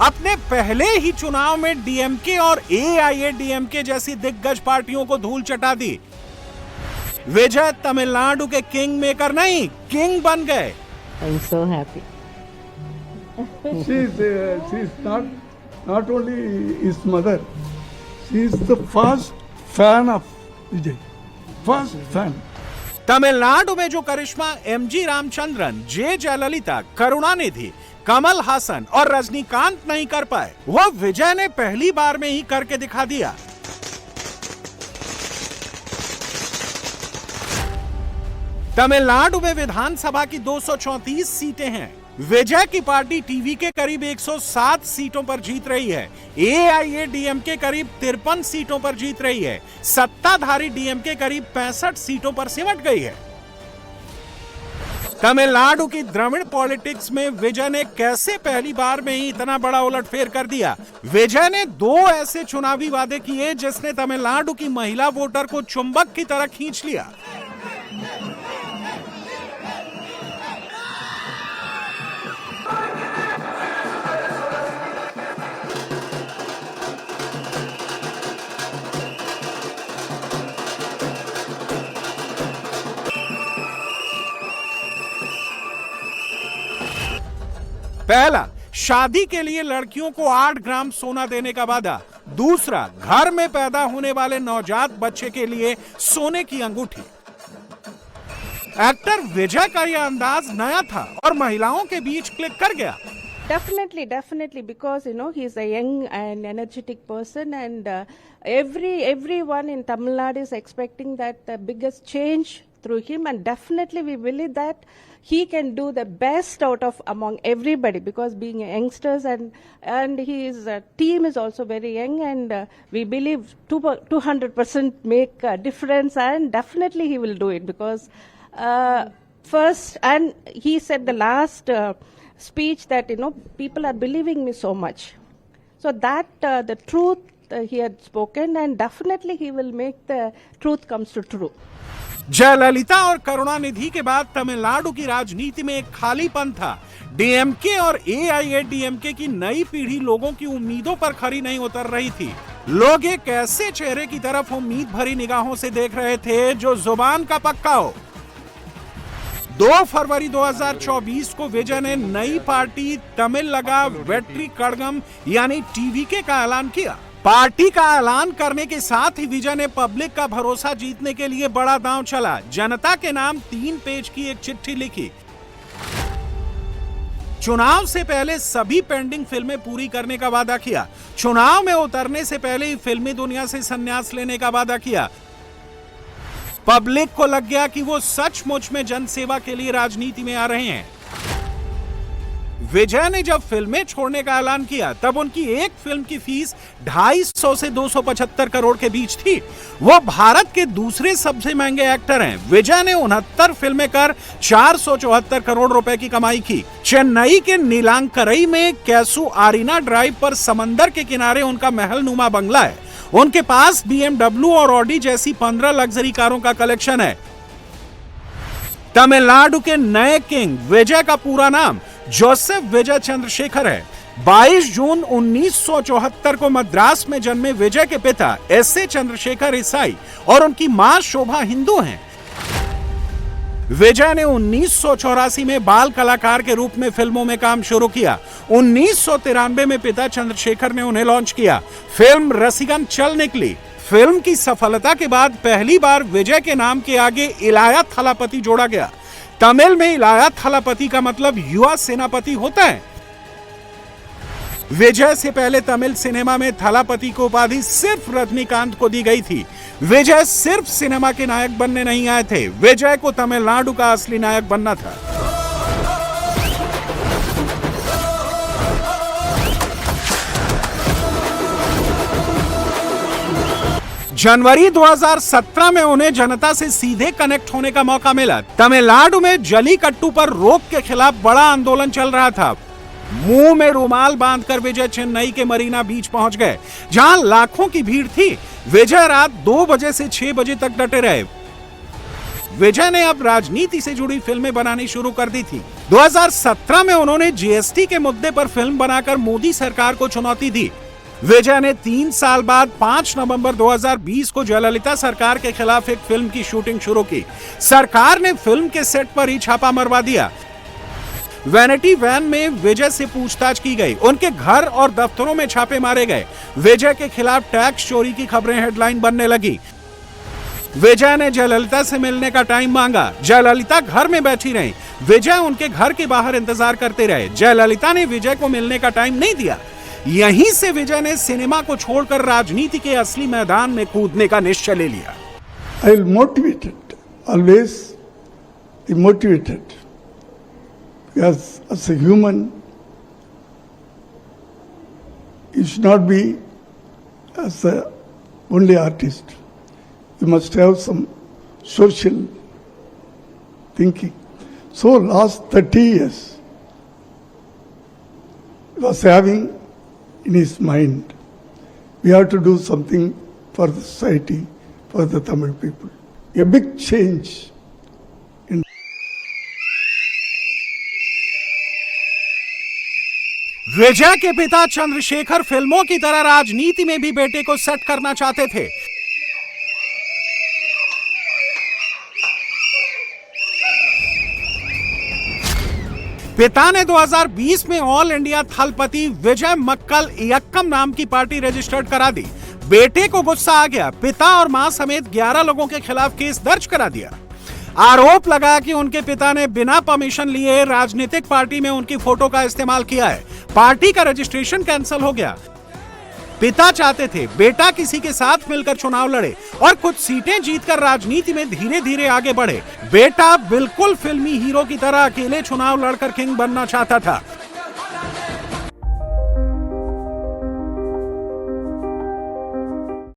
अपने पहले ही चुनाव में डीएमके और एआईएडीएमके जैसी दिग्गज पार्टियों को धूल चटा दी। विजय तमिलनाडु के किंग मेकर नहीं, किंग बन गए। I'm so happy. She's not only his mother, she is the first fan of Vijay. First fan. Tamil Nadu में जो करिश्मा एमजी रामचंद्रन, जे जयललिता, करुणानिधि, कमल हासन और रजनीकांत नहीं कर पाए, वह विजय ने पहली बार में ही करके दिखा दिया। तमिलनाडु में विधानसभा की 234 सीटें हैं। विजय की पार्टी टीवी के करीब 107 सीटों पर जीत रही है। एआईएडीएमके करीब 53 सीटों पर जीत रही है। सत्ताधारी डीएमके करीब 65 सीटों पर सिमट गई है। तमिलनाडु की द्रविड़ पॉलिटिक्स में विजय ने कैसे पहली बार में ही इतना बड़ा उलटफेर कर दिया। विजय ने 2 ऐसे चुनावी वादे किए जिसने तमिलनाडु की महिला वोटर को चुंबक की तरह खींच लिया। पहला, शादी के लिए लड़कियों को 8 ग्राम सोना देने का वादा। दूसरा, घर में पैदा होने वाले नवजात बच्चे के लिए सोने की अंगूठी। एक्टर विजय का यह अंदाज नया था और महिलाओं के बीच क्लिक कर गया। Definitely, because he is a young and energetic person, and everyone in Tamil Nadu is expecting that the biggest change through him, and definitely we believe that he can do the best out of among everybody, because being youngsters and his team is also very young, and we believe 200% make a difference, and definitely he will do it, because first, and he said the last speech that people are believing me so much, so that the truth he had spoken, and definitely he will make the truth comes to true. Jayalalithaa और करुणानिधि के बाद तमिलनाडु की राजनीति में एक खालीपन था। DMK और एआईएडीएमके की नई पीढ़ी लोगों की उम्मीदों पर खरी नहीं उतर रही थी। लोग एक ऐसे चेहरे की तरफ उम्मीद भरी निगाहों से देख रहे थे जो जुबान का पक्का हो। 2 फरवरी 2024 को विजय ने नई पार्टी तमिल लगा वेट्री कड़गम यानी टीवीके का ऐलान किया। पार्टी का ऐलान करने के साथ ही विजय ने पब्लिक का भरोसा जीतने के लिए बड़ा दांव चला। जनता के नाम 3 पेज की एक चिट्ठी लिखी। चुनाव से पहले सभी पेंडिंग फिल्में पूरी करने का वादा किया। चुनाव में उतरने से पहले ही फिल्मी दुनिया से संन्यास लेने का वादा किया। पब्लिक को लग गया कि वो सचमुच में जनसेवा के लिए राजनीति में आ रहे हैं। विजय ने जब फिल्में छोड़ने का ऐलान किया तब उनकी एक फिल्म की फीस 250 से 275 करोड़ के बीच थी। वो भारत के दूसरे सबसे महंगे एक्टर हैं। विजय ने 69 फिल्में कर 474 करोड़ रुपए की कमाई की। चेन्नई के नीलांकरई में कैसू आरीना ड्राइव पर समंदर के किनारे उनका महलनुमा बंगला है। उनके पास BMW और ऑडी जैसी 15 लग्जरी कारों का कलेक्शन है। तमिलनाडु के नए किंग विजय का पूरा नाम जोसेफ विजय चंद्रशेखर है। 22 जून 1974 को मद्रास में जन्मे विजय के पिता एस.ए. चंद्रशेखर ईसाई और उनकी मां शोभा हिंदू हैं। विजय ने 1984 में बाल कलाकार के रूप में फिल्मों में काम शुरू किया। 1993 में पिता चंद्रशेखर ने उन्हें लॉन्च किया। फिल्म रसिकन चल निकली। फिल्म की सफलता के बाद पहली बार विजय के नाम के आगे इलाया थलापति जोड़ा गया। तमिल में इलाया थलापति का मतलब युवा सेनापति होता है। विजय से पहले तमिल सिनेमा में थलापति की उपाधि सिर्फ रजनीकांत को दी गई थी। विजय सिर्फ सिनेमा के नायक बनने नहीं आए थे, विजय को तमिलनाडु का असली नायक बनना था। जनवरी 2017 में उन्हें जनता से सीधे कनेक्ट होने का मौका मिला। तमिलनाडु में जलीकट्टू पर रोक के खिलाफ बड़ा आंदोलन चल रहा था। मुंह में रुमाल बांधकर विजय चेन्नई के मरीना बीच पहुंच गए, जहां लाखों की भीड़ थी। विजय रात 2 बजे से 6 बजे तक डटे रहे। विजय ने अब राजनीति से जुड़ी फिल्में बनानी शुरू कर दी थी। 2017 में उन्होंने जीएसटी के मुद्दे पर फिल्म बनाकर मोदी सरकार को चुनौती दी। विजय ने 3 साल बाद 5 नवंबर 2020 को जयललिता सरकार के खिलाफ एक फिल्म की शूटिंग शुरू की। सरकार ने फिल्म के सेट पर ही छापा मरवा दिया। वैनिटी वैन में विजय से पूछताछ की गई, उनके घर और दफ्तरों में छापे मारे गए। विजय के खिलाफ टैक्स चोरी की खबरें हेडलाइन बनने लगी। विजय ने जयललिता से मिलने का टाइम मांगा। जयललिता घर में बैठी रहीं। विजय उनके घर के बाहर इंतजार करते रहे। जयललिता ने विजय को मिलने का टाइम नहीं दिया। यहीं से विजय ने सिनेमा को छोड़कर राजनीति के असली मैदान में कूदने का निश्चय ले लिया। I will motivated, always be motivated. Because as a human, you should not be as a only artist. You must have some social thinking. So last 30 years, he was having in his mind, we have to do something for the society, for the Tamil people. A big change in विजय के पिता चंद्रशेखर फिल्मों की तरह राजनीति में भी बेटे को सेट करना चाहते थे। पिता ने 2020 में ऑल इंडिया थलपति विजय मक्कल इयक्कम नाम की पार्टी रजिस्टर्ड करा दी। बेटे को गुस्सा आ गया। पिता और मां समेत 11 लोगों के खिलाफ केस दर्ज करा दिया। आरोप लगा कि उनके पिता ने बिना परमिशन लिए राजनीतिक पार्टी में उनकी फोटो का इस्तेमाल किया है। पार्टी का रजिस्ट्रेशन कैंसिल हो गया। पिता चाहते थे बेटा किसी के साथ मिलकर चुनाव लड़े और कुछ सीटें जीतकर राजनीति में धीरे धीरे आगे बढ़े। बेटा बिल्कुल फिल्मी हीरो की तरह अकेले चुनाव लड़कर किंग बनना चाहता था।